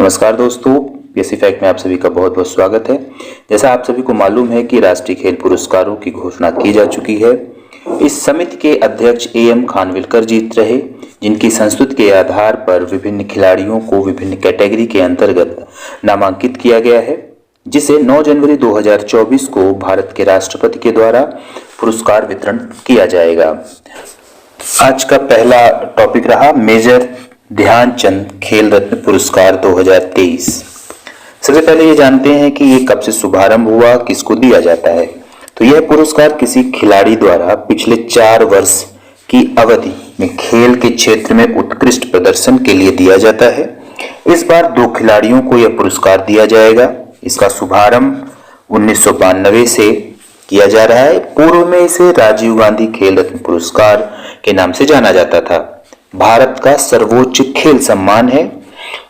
नमस्कार दोस्तों, PSC fact में आप सभी का बहुत बहुत स्वागत है। जैसा आप सभी को मालूम है कि राष्ट्रीय खेल पुरस्कारों की घोषणा की जा चुकी है। इस समिति के अध्यक्ष एम खानविलकर जी रहे, जिनकी संस्तुति के आधार पर विभिन्न खिलाड़ियों को विभिन्न कैटेगरी के अंतर्गत नामांकित किया गया है, जिसे 9 जनवरी 2024 को भारत के राष्ट्रपति के द्वारा पुरस्कार वितरण किया जाएगा। आज का पहला टॉपिक रहा मेजर ध्यानचंद खेल रत्न पुरस्कार 2023। सबसे पहले ये जानते हैं कि ये कब से शुभारंभ हुआ, किसको दिया जाता है। तो यह पुरस्कार किसी खिलाड़ी द्वारा पिछले 4 वर्ष की अवधि में खेल के क्षेत्र में उत्कृष्ट प्रदर्शन के लिए दिया जाता है। इस बार 2 खिलाड़ियों को यह पुरस्कार दिया जाएगा। इसका शुभारंभ 1992 से किया जा रहा है। पूर्व में इसे राजीव गांधी खेल रत्न पुरस्कार के नाम से जाना जाता था। भारत का सर्वोच्च खेल सम्मान है।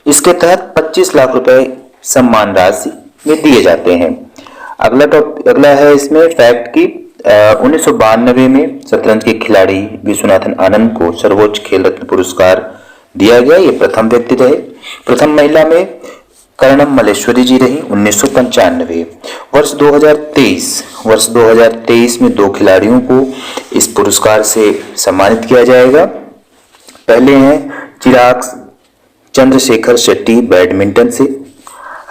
इसके तहत 25 लाख रुपए सम्मान राशि में दिए जाते हैं। अगला है इसमें फैक्ट की 1992 में शतरंज के खिलाड़ी विश्वनाथन आनंद को सर्वोच्च खेल रत्न पुरस्कार दिया गया। ये प्रथम व्यक्ति रहे। प्रथम महिला में कर्णम मल्लेश्वरी जी रही 1995। वर्ष 2023 में 2 खिलाड़ियों को इस पुरस्कार से सम्मानित किया जाएगा। पहले हैं चिराग चंद्रशेखर शेट्टी बैडमिंटन से,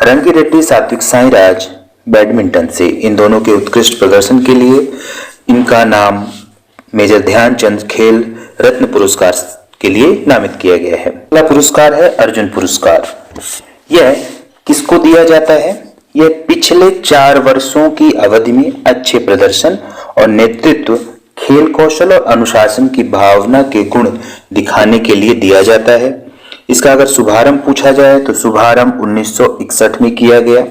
रंगी रेड्डी सात्विक साईराज बैडमिंटन से। इन दोनों के उत्कृष्ट प्रदर्शन के लिए इनका नाम मेजर ध्यानचंद खेल रत्न पुरस्कार के लिए नामित किया गया है। अगला पुरस्कार है अर्जुन पुरस्कार। यह किसको दिया जाता है? यह पिछले 4 वर्षों की अवधि में अच्छे प्रदर्शन और नेतृत्व, खेल कौशल और अनुशासन की भावना के गुण दिखाने के लिए दिया जाता है। इसका अगर शुभारंभ पूछा जाए तो शुभारंभ 1961 में किया गया।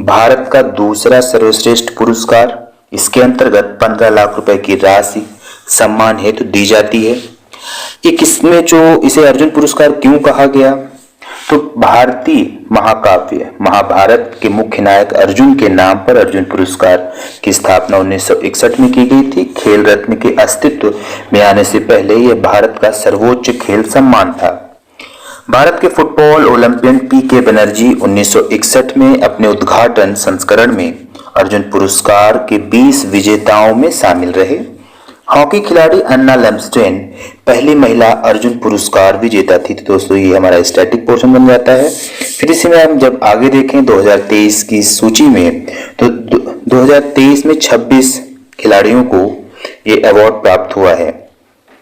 भारत का दूसरा सर्वश्रेष्ठ पुरस्कार। इसके अंतर्गत 15 लाख रुपए की राशि सम्मान हेतु दी जाती है। ये किसमें जो इसे अर्जुन पुरस्कार क्यों कहा गया? तो भारतीय महाकाव्य महाभारत के मुख्य नायक अर्जुन के नाम पर अर्जुन पुरस्कार की स्थापना 1961 में की गई थी। खेल रत्न के अस्तित्व में आने से पहले यह भारत का सर्वोच्च खेल सम्मान था। भारत के फुटबॉल ओलंपियन पीके बनर्जी 1961 में अपने उद्घाटन संस्करण में अर्जुन पुरस्कार के 20 विजेताओं में शामिल रहे। हॉकी खिलाड़ी अन्ना लैम्स्टेन पहली महिला अर्जुन पुरस्कार विजेता थी। तो दोस्तों ये हमारा स्टैटिक पोर्शन बन जाता है। फिर इसी में हम जब आगे देखें 2023 की सूची में, तो 2023 में 26 खिलाड़ियों को ये अवार्ड प्राप्त हुआ है।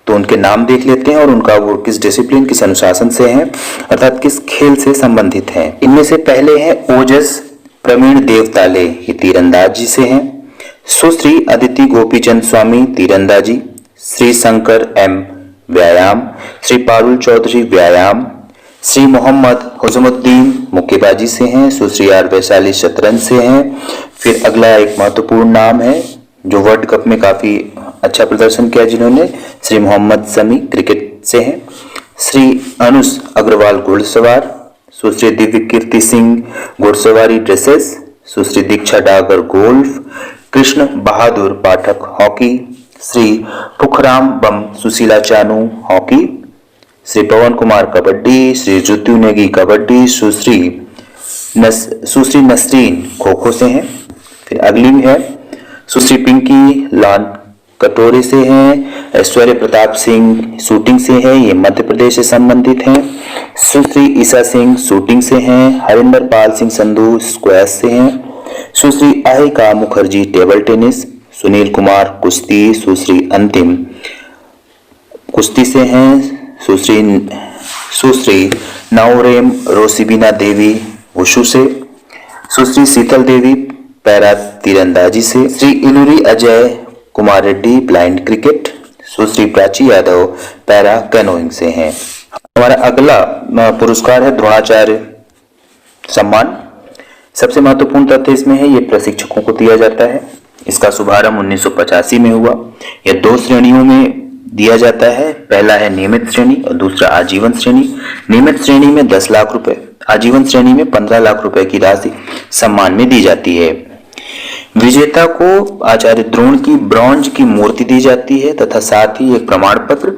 तो उनके नाम देख लेते हैं और उनका वो किस डिसिप्लिन, किस अनुशासन से हैं, अर्थात किस खेल से संबंधित हैं। इनमें से पहले हैं ओजस प्रवीण देवताले, ये तीरंदाजी से हैं। सुश्री अदिति गोपीचंद स्वामी तीरंदाजी, श्री शंकर एम व्यायाम, श्री पारुल चौधरी व्यायाम, श्री मोहम्मद हुजमुद्दीन मुक्केबाजी से हैं। सुश्री आर वैशाली शतरंज से हैं। फिर अगला एक महत्वपूर्ण नाम है जो वर्ल्ड कप में काफी अच्छा प्रदर्शन किया जिन्होंने, श्री मोहम्मद समी क्रिकेट से हैं। श्री अनुष अग्रवाल घुड़सवार, सुश्री दिव्य कीर्ति सिंह घुड़सवारी ड्रेसेस, सुश्री दीक्षा डागर गोल्फ, कृष्ण बहादुर पाठक हॉकी, श्री पुखराम बम सुशीला चानू हॉकी, श्री पवन कुमार कबड्डी, श्री ज्योति नेगी कबड्डी, सुश्री नसरीन खो खो से हैं। फिर अगली है सुश्री पिंकी लॉन कटोरे से हैं। ऐश्वर्य प्रताप सिंह शूटिंग से हैं, ये मध्य प्रदेश से संबंधित हैं। सुश्री ईसा सिंह शूटिंग से हैं। हरिंदर पाल सिंह संधू स्क्वैश से हैं। सुश्री अहिका मुखर्जी टेबल टेनिस, सुनील कुमार कुश्ती, सुश्री अंतिम कुश्ती से हैं। सुश्री नवरेम रोसिबिना देवी वुशु से, सुश्री शीतल देवी पैरा तीरंदाजी से, श्री इलूरी अजय कुमार रेड्डी ब्लाइंड क्रिकेट, सुश्री प्राची यादव पैरा कैनोइंग से हैं। हमारा अगला पुरस्कार है द्रोणाचार्य सम्मान। सबसे महत्वपूर्ण तथ्य इसमें है ये प्रशिक्षकों को दिया जाता है। इसका शुभारंभ 1985 में हुआ। यह 2 श्रेणियों में दिया जाता है। पहला है नियमित श्रेणी और दूसरा आजीवन श्रेणी। नियमित श्रेणी में 10 लाख रुपए, आजीवन श्रेणी में 15 लाख रुपए की राशि सम्मान में दी जाती है। विजेता को आचार्य द्रोण की ब्रॉन्ज की मूर्ति दी जाती है तथा साथ ही एक प्रमाण पत्र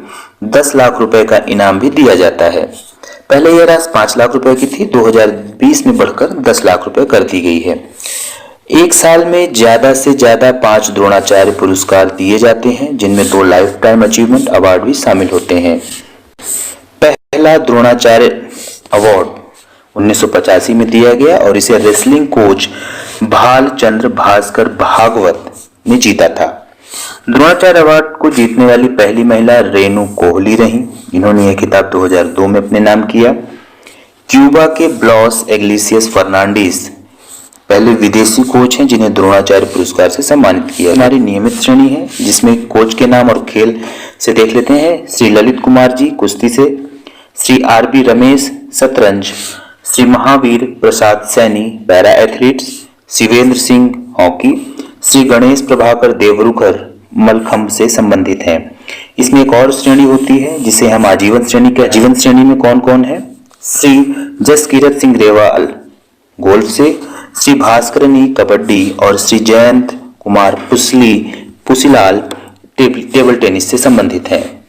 10 लाख रुपए का इनाम भी दिया जाता है। पहले यह राशि 5 लाख रुपए की थी, 2020 में बढ़कर 10 लाख रुपए कर दी गई है। एक साल में ज्यादा से ज्यादा 5 द्रोणाचार्य पुरस्कार दिए जाते हैं, जिनमें 2 लाइफ टाइम अचीवमेंट अवार्ड भी शामिल होते हैं। पहला द्रोणाचार्य अवार्ड 1985 में दिया गया और इसे रेसलिंग कोच भालचंद्र भास्कर भागवत ने जीता था। द्रोणाचार्य अवार्ड को जीतने वाली पहली महिला रेणु कोहली रही। इन्होंने यह खिताब 2002 में अपने नाम किया। क्यूबा के ब्लॉस इग्लेसियस फर्नांडिस पहले विदेशी कोच हैं जिन्हें द्रोणाचार्य पुरस्कार से सम्मानित किया। हमारी नियमित श्रेणी है जिसमें कोच के नाम और खेल से देख लेते हैं। श्री ललित कुमार जी कुश्ती से, श्री आर.बी. रमेश शतरंज, Shri Mahavir Prasad Saini para athletes, Shivendra Singh hockey, Shri Ganesh Prabhakar Devrukhkar mallakhamb से संबंधित हैं। इसमें एक और श्रेणी होती है जिसे हम आजीवन श्रेणी कहते हैं। आजीवन श्रेणी में कौन कौन है? श्री जसकीरत सिंह रेवाल गोल्फ से, श्री भास्करनी कबड्डी और श्री जयंत कुमार पुसीलाल टेबल टेनिस से संबंधित हैं।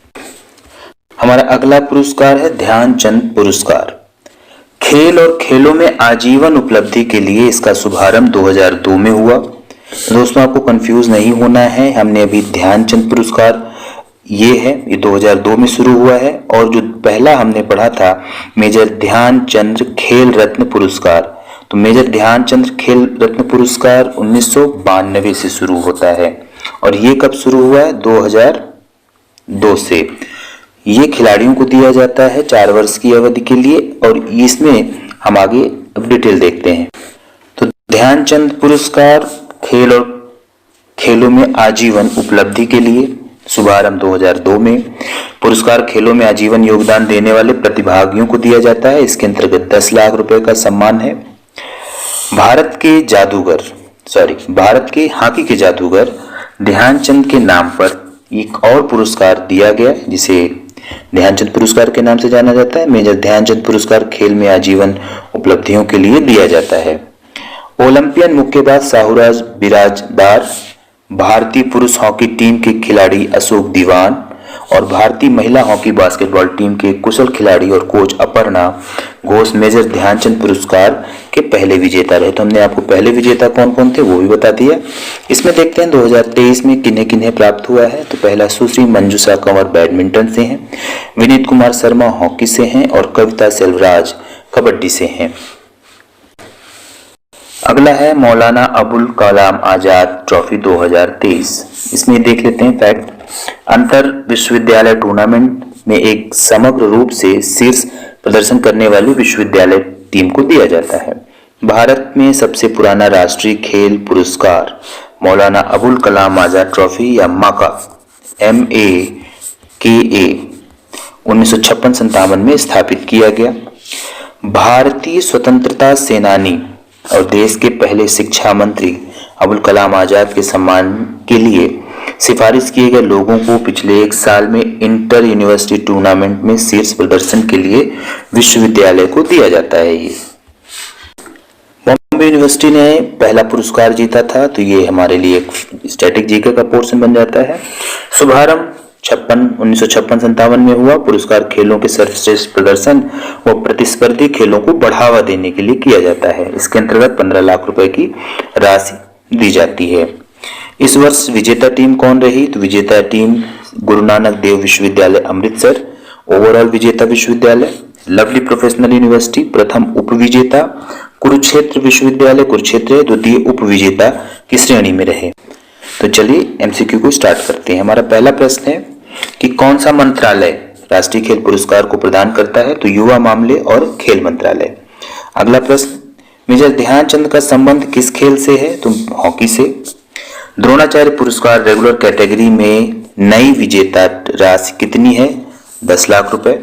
हमारा अगला पुरस्कार है ध्यानचंद पुरस्कार। खेल और खेलों में आजीवन उपलब्धि के लिए इसका शुभारंभ 2002 में हुआ। दोस्तों, आपको कंफ्यूज नहीं होना है, हमने अभी ध्यानचंद पुरस्कार ये है, ये 2002 में शुरू हुआ है और जो पहला हमने पढ़ा था मेजर ध्यानचंद खेल रत्न पुरस्कार, तो मेजर ध्यानचंद खेल रत्न पुरस्कार 1992 से शुरू होता है और ये कब शुरू हुआ है? 2002 से। ये खिलाड़ियों को दिया जाता है 4 वर्ष की अवधि के लिए और इसमें हम आगे अब डिटेल देखते हैं। तो ध्यानचंद पुरस्कार खेल और खेलों में आजीवन उपलब्धि के लिए शुभारंभ 2002 में। पुरस्कार खेलों में आजीवन योगदान देने वाले प्रतिभागियों को दिया जाता है। इसके अंतर्गत 10 लाख रुपए का सम्मान है। भारत के हॉकी के जादूगर ध्यानचंद के नाम पर एक और पुरस्कार दिया गया जिसे ध्यानचंद पुरस्कार के नाम से जाना जाता है। मेजर ध्यानचंद पुरस्कार खेल में आजीवन उपलब्धियों के लिए दिया जाता है। ओलंपियन मुक्केबाज साहूराज बिराजदार, भारतीय पुरुष हॉकी टीम के खिलाड़ी अशोक दीवान और भारतीय महिला हॉकी बास्केटबॉल टीम के कुशल खिलाड़ी और कोच अपर्णा घोष मेजर ध्यानचंद पुरस्कार के पहले विजेता रहे। तो हमने आपको पहले विजेता कौन कौन थे वो भी बता दिया। इसमें देखते हैं 2023 में किन्हें किन्हें प्राप्त हुआ है। तो पहला सुश्री मंजूषा कंवर बैडमिंटन से हैं, विनीत कुमार शर्मा हॉकी से हैं और कविता सेल्वराज कबड्डी से हैं। अगला है मौलाना अबुल कलाम आजाद ट्रॉफी 2023। इसमें देख लेते हैं फैक्ट। अंतर विश्वविद्यालय टूर्नामेंट में एक समग्र रूप से शीर्ष प्रदर्शन करने वाली विश्वविद्यालय टीम को दिया जाता है। भारत में सबसे पुराना राष्ट्रीय खेल पुरस्कार मौलाना अबुल कलाम आजाद ट्रॉफी या माका MAKA 1956-57 में स्थापित किया गया। भारतीय स्वतंत्रता सेनानी और देश के पहले शिक्षा मंत्री अबुल कलाम आजाद के सम्मान के लिए सिफारिश किए गए लोगों को पिछले 1 साल में इंटर यूनिवर्सिटी टूर्नामेंट में शीर्ष प्रदर्शन के लिए विश्वविद्यालय को दिया जाता है। ये बॉम्बे यूनिवर्सिटी ने पहला पुरस्कार जीता था, तो ये हमारे लिए एक स्टैटिक जीके का पोर्शन बन जाता है। शुभारंभ 1956-57 में हुआ। पुरस्कार खेलों के सर्वश्रेष्ठ प्रदर्शन व प्रतिस्पर्धी खेलों को बढ़ावा देने के लिए किया जाता है। इसके अंतर्गत 15 लाख रुपए की राशि दी जाती है। इस वर्ष विजेता टीम कौन रही? तो विजेता टीम गुरु नानक देव विश्वविद्यालय अमृतसर ओवरऑल विजेता विश्वविद्यालय, लवली प्रोफेशनल यूनिवर्सिटी प्रथम उपविजेता, कुरुक्षेत्र विश्वविद्यालय कुरुक्षेत्र द्वितीय उपविजेता की श्रेणी में रहे। तो चलिए एमसीक्यू को स्टार्ट करते हैं। हमारा पहला प्रश्न है कि कौन सा मंत्रालय राष्ट्रीय खेल पुरस्कार को प्रदान करता है? तो युवा मामले और खेल मंत्रालय। अगला प्रश्न, मेजर ध्यानचंद का संबंध किस खेल से है? तो हॉकी से। द्रोणाचार्य पुरस्कार रेगुलर कैटेगरी में नई विजेता राशि कितनी है? 10 लाख रुपए।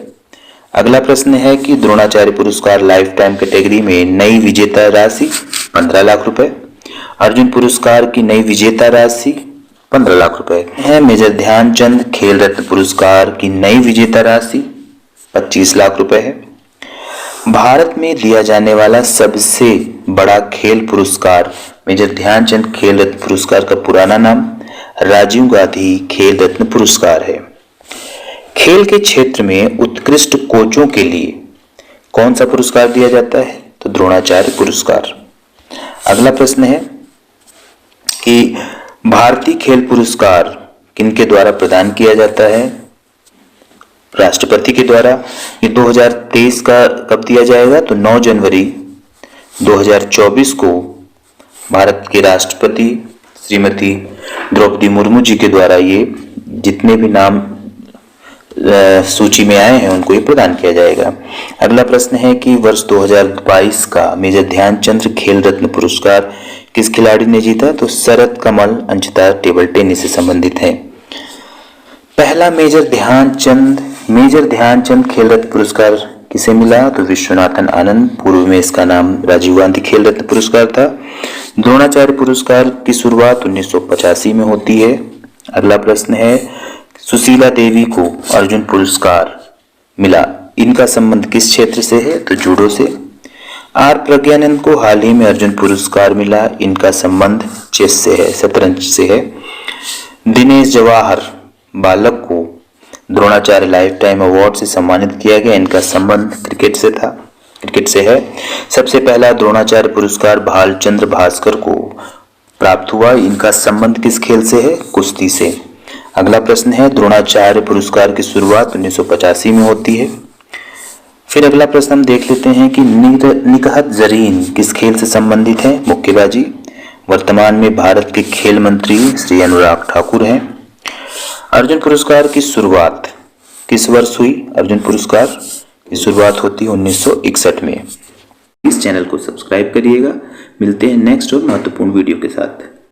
अगला प्रश्न है कि द्रोणाचार्य पुरस्कार लाइफ टाइम कैटेगरी में नई विजेता राशि 15 लाख रुपए। अर्जुन पुरस्कार की नई विजेता राशि 15 लाख रुपए है। मेजर ध्यानचंद खेल रत्न पुरस्कार की नई विजेता राशि 25 लाख रुपए है। भारत में दिया जाने वाला सबसे बड़ा खेल पुरस्कार मेजर ध्यानचंद खेल रत्न पुरस्कार का पुराना नाम राजीव गांधी खेल रत्न पुरस्कार है। खेल के क्षेत्र में उत्कृष्ट कोचों के लिए कौन सा पुरस्कार दिया जाता है? तो द्रोणाचार्य पुरस्कार। अगला प्रश्न है कि भारतीय खेल पुरस्कार किनके द्वारा प्रदान किया जाता है? राष्ट्रपति के द्वारा। ये 2023 का कब दिया जाएगा? तो 9 जनवरी 2024 को भारत के राष्ट्रपति श्रीमती द्रौपदी मुर्मू जी के द्वारा ये जितने भी नाम सूची में आए हैं उनको ये प्रदान किया जाएगा। अगला प्रश्न है कि वर्ष 2022 का मेजर ध्यानचंद खेल रत्न पुरस्कार किस खिलाड़ी ने जीता? तो शरद कमल अंशतः टेबल टेनिस से संबंधित है। पहला मेजर ध्यानचंद खेल रत्न पुरस्कार किसे मिला? तो विश्वनाथन आनंद। पूर्व में इसका नाम राजीव गांधी खेल रत्न पुरस्कार था। द्रोणाचार्य पुरस्कार की शुरुआत 1985 में होती है। अगला प्रश्न है सुशीला देवी को अर्जुन पुरस्कार मिला, इनका संबंध किस क्षेत्र से है? तो जूडो से। आर प्रज्ञानंद को हाल ही में अर्जुन पुरस्कार मिला, इनका संबंध चेस से है, शतरंज से है। दिनेश जवाहर बालक को द्रोणाचार्य लाइफ टाइम अवार्ड से सम्मानित किया गया, इनका संबंध क्रिकेट से है। सबसे पहला द्रोणाचार्य पुरस्कार भालचंद्र भास्कर को प्राप्त हुआ, इनका संबंध किस खेल से है? कुश्ती से। अगला प्रश्न है द्रोणाचार्य पुरस्कार की शुरुआत 1985 में होती है। फिर अगला प्रश्न हम देख लेते हैं कि निकहत जरीन किस खेल से संबंधित है? मुक्केबाजी। वर्तमान में भारत के खेल मंत्री श्री अनुराग ठाकुर हैं। अर्जुन पुरस्कार की शुरुआत किस वर्ष हुई? अर्जुन पुरस्कार की शुरुआत होती है 1961 में। इस चैनल को सब्सक्राइब करिएगा। मिलते हैं नेक्स्ट और महत्वपूर्ण वीडियो के साथ।